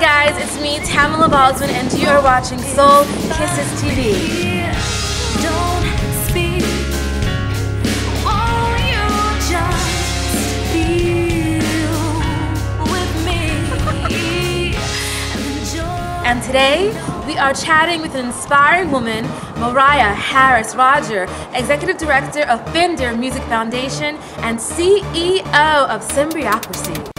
guys, it's me, Tamala Baldwin, and you are watching Soul Kisses TV. Don't speak, won't you just feel with me? And today, we are chatting with an inspiring woman, Mariah Harris Rodger, Executive Director of Fender Music Foundation and CEO of Symbiocracy.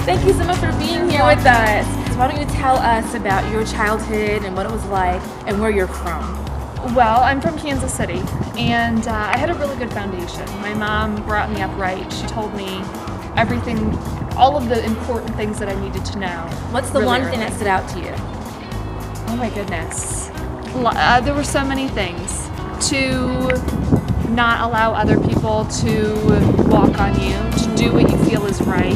Thank you so much for being here with us. So why don't you tell us about your childhood and what it was like and where you're from? Well, I'm from Kansas City, and I had a really good foundation. My mom brought me up right. She told me everything, all of the important things that I needed to know. What's the really one early. thing that stood out to you? Oh my goodness. There were so many things. To not allow other people to walk on you, to do what you feel is right,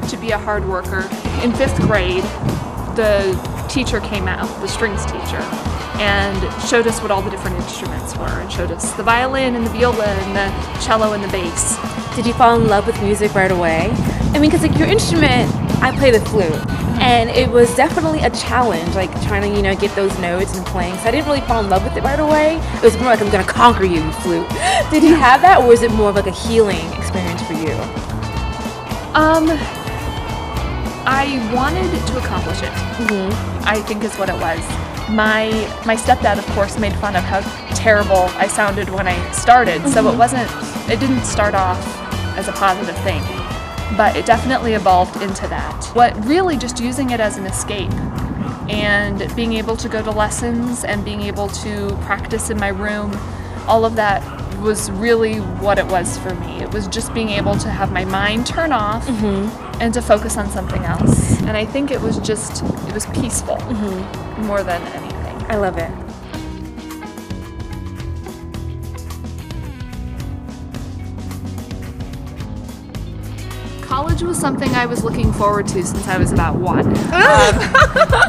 to be a hard worker. In 5th grade, the teacher came out, the strings teacher, and showed us what all the different instruments were, and showed us the violin and the viola and the cello and the bass. Did you fall in love with music right away? I mean, because like your instrument, I play the flute, and it was definitely a challenge, like trying to, get those notes and playing. So I didn't really fall in love with it right away. It was more like, I'm gonna conquer you, flute. Did you have that, or was it more of like a healing experience for you? I wanted to accomplish it. I think is what it was. My stepdad, of course, made fun of how terrible I sounded when I started, so it didn't start off as a positive thing, but it definitely evolved into that. What really just using it as an escape and being able to go to lessons and being able to practice in my room, all of that was really what it was for me. It was just being able to have my mind turn off and to focus on something else. And I think it was peaceful more than anything. I love it. College was something I was looking forward to since I was about 1.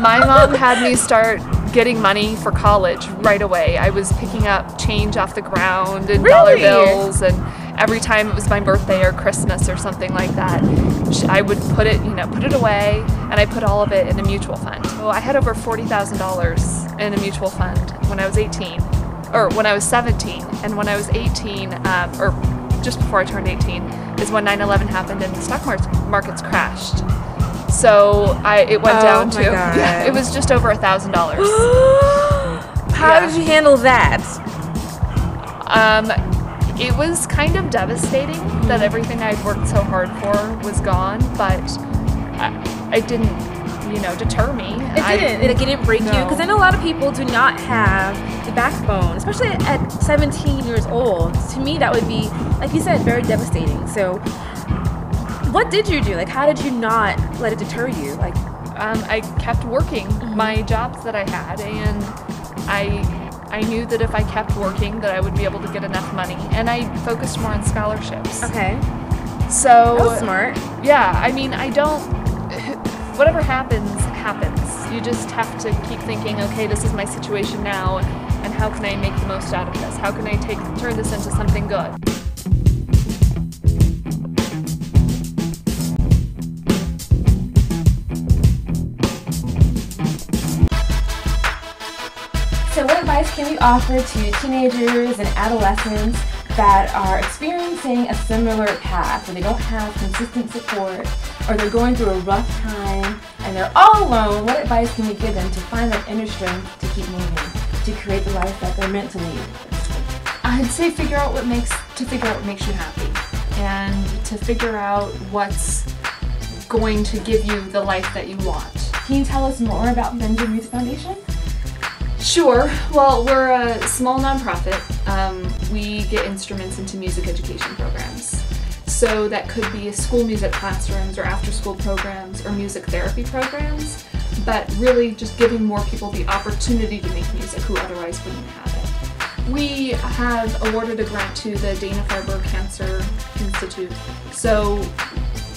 My mom had me start getting money for college right away. I was picking up change off the ground and dollar bills, and every time it was my birthday or Christmas or something like that, I would put it away, and I put all of it in a mutual fund. So I had over $40,000 in a mutual fund when I was 18, or when I was 17, and when I was 18, or just before I turned 18, is when 9/11 happened and the stock markets crashed. So it went down to, it was just over $1,000. How did you handle that? It was kind of devastating that everything I'd worked so hard for was gone, but it didn't, deter me. It didn't break you? Because I know a lot of people do not have the backbone, especially at 17 years old. To me, that would be, like you said, very devastating. So what did you do? Like, how did you not let it deter you? Like, I kept working my jobs that I had, and I knew that if I kept working that I would be able to get enough money, and I focused more on scholarships. Okay. So that was smart. Yeah, I mean, whatever happens, happens. You just have to keep thinking, okay, this is my situation now, and how can I make the most out of this? How can I turn this into something good? So what advice can we offer to teenagers and adolescents that are experiencing a similar path, where they don't have consistent support, or they're going through a rough time and they're all alone? What advice can we give them to find that inner strength to keep moving, to create the life that they're meant to lead? I'd say figure out what makes you happy, and to figure out what's going to give you the life that you want. Can you tell us more about Fender Music Foundation? Sure. Well, we're a small nonprofit. We get instruments into music education programs. So that could be school music classrooms or after-school programs or music therapy programs, but really just giving more people the opportunity to make music who otherwise wouldn't have it. We have awarded a grant to the Dana-Farber Cancer Institute, so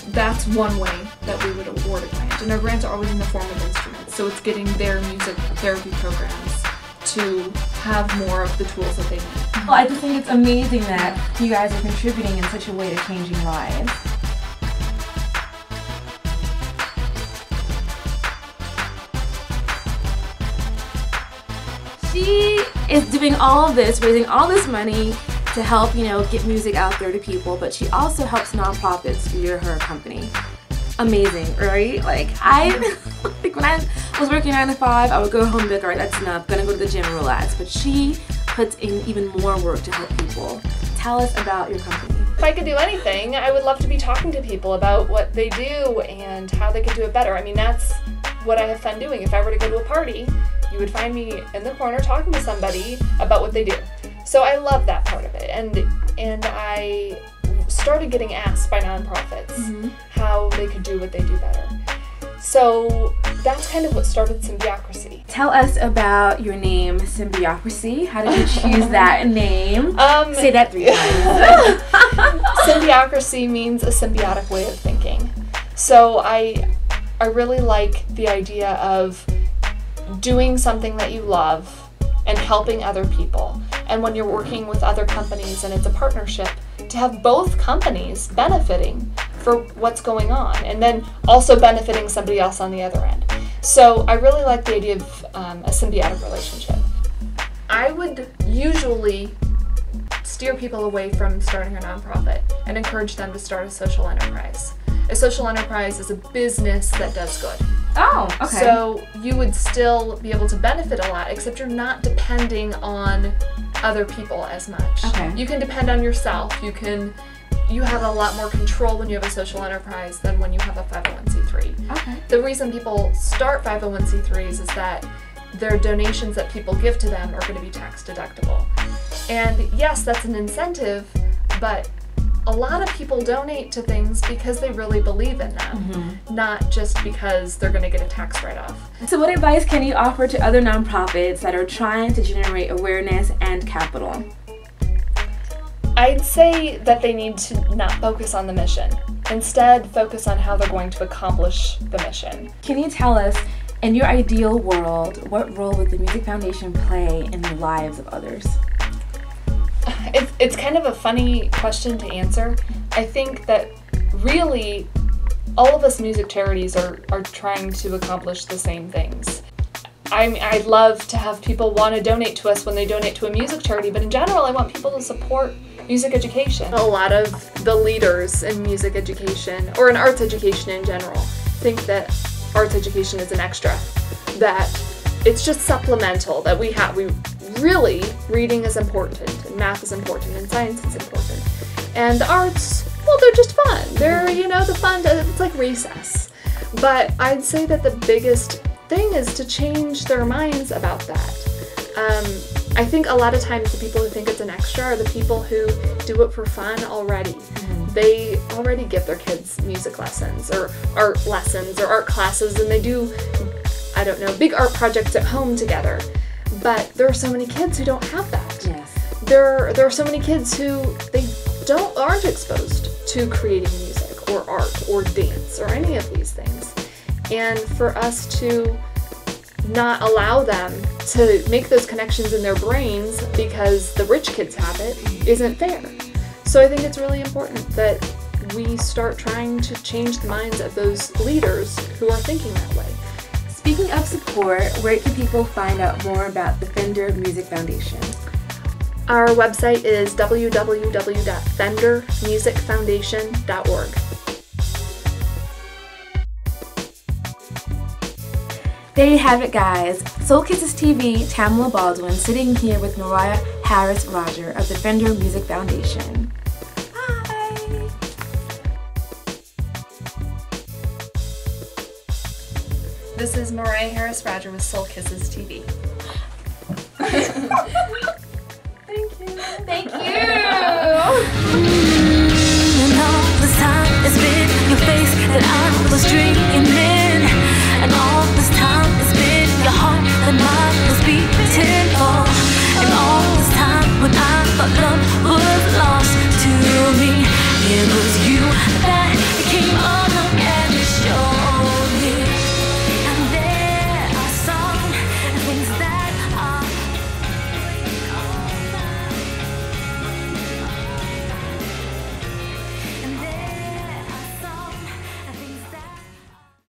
that's one way that we would award a grant. And our grants are always in the form of instruments, so it's getting their music therapy programs to have more of the tools that they need. Well, I just think it's amazing that you guys are contributing in such a way to changing lives. is doing all of this, raising all this money to help, get music out there to people, but she also helps nonprofits via her company. Amazing, right? Like when I was working 9 to 5, I would go home and be like, all right, that's enough, gonna go to the gym and relax. But she puts in even more work to help people. Tell us about your company. If I could do anything, I would love to be talking to people about what they do and how they could do it better. I mean, that's what I have fun doing. If I were to go to a party, you would find me in the corner talking to somebody about what they do. So I love that part of it. And I started getting asked by nonprofits how they could do what they do better. So that's kind of what started Symbiocracy. Tell us about your name, Symbiocracy. How did you choose that name? Say that 3 times. Symbiocracy means a symbiotic way of thinking. So I really like the idea of doing something that you love and helping other people. And when you're working with other companies and it's a partnership, to have both companies benefiting for what's going on and then also benefiting somebody else on the other end. So I really like the idea of a symbiotic relationship. I would usually steer people away from starting a nonprofit and encourage them to start a social enterprise. A social enterprise is a business that does good. Oh, okay. So you would still be able to benefit a lot, except you're not depending on other people as much. Okay. You can depend on yourself. You have a lot more control when you have a social enterprise than when you have a 501c3. Okay. The reason people start 501c3s is that their donations that people give to them are going to be tax deductible. And yes, that's an incentive, but a lot of people donate to things because they really believe in them, not just because they're going to get a tax write-off. So what advice can you offer to other nonprofits that are trying to generate awareness and capital? I'd say that they need to not focus on the mission. Instead, focus on how they're going to accomplish the mission. Can you tell us, in your ideal world, what role would the Music Foundation play in the lives of others? It's kind of a funny question to answer. I think that really all of us music charities are trying to accomplish the same things. I'd love to have people want to donate to us when they donate to a music charity, but in general I want people to support music education. A lot of the leaders in music education, or in arts education in general, think that arts education is an extra, that it's just supplemental, that we really, reading is important, and math is important, and science is important. And the arts, well, they're just fun. They're, the fun, it's like recess. But I'd say that the biggest thing is to change their minds about that. I think a lot of times the people who think it's an extra are the people who do it for fun already. They already give their kids music lessons, or art lessons, or art classes, and they do, big art projects at home together. But there are so many kids who don't have that. Yes. There are so many kids who aren't exposed to creating music or art or dance or any of these things. And for us to not allow them to make those connections in their brains because the rich kids have it isn't fair. So I think it's really important that we start trying to change the minds of those leaders who are thinking that way. Speaking of support, where can people find out more about the Fender Music Foundation? Our website is www.fendermusicfoundation.org. There you have it, guys. Soul Kisses TV, Tamala Baldwin, sitting here with Mariah Harris-Rodger of the Fender Music Foundation. Hi! This is Mariah Harris-Rodger with Soul Kisses TV. Thank you. Thank you!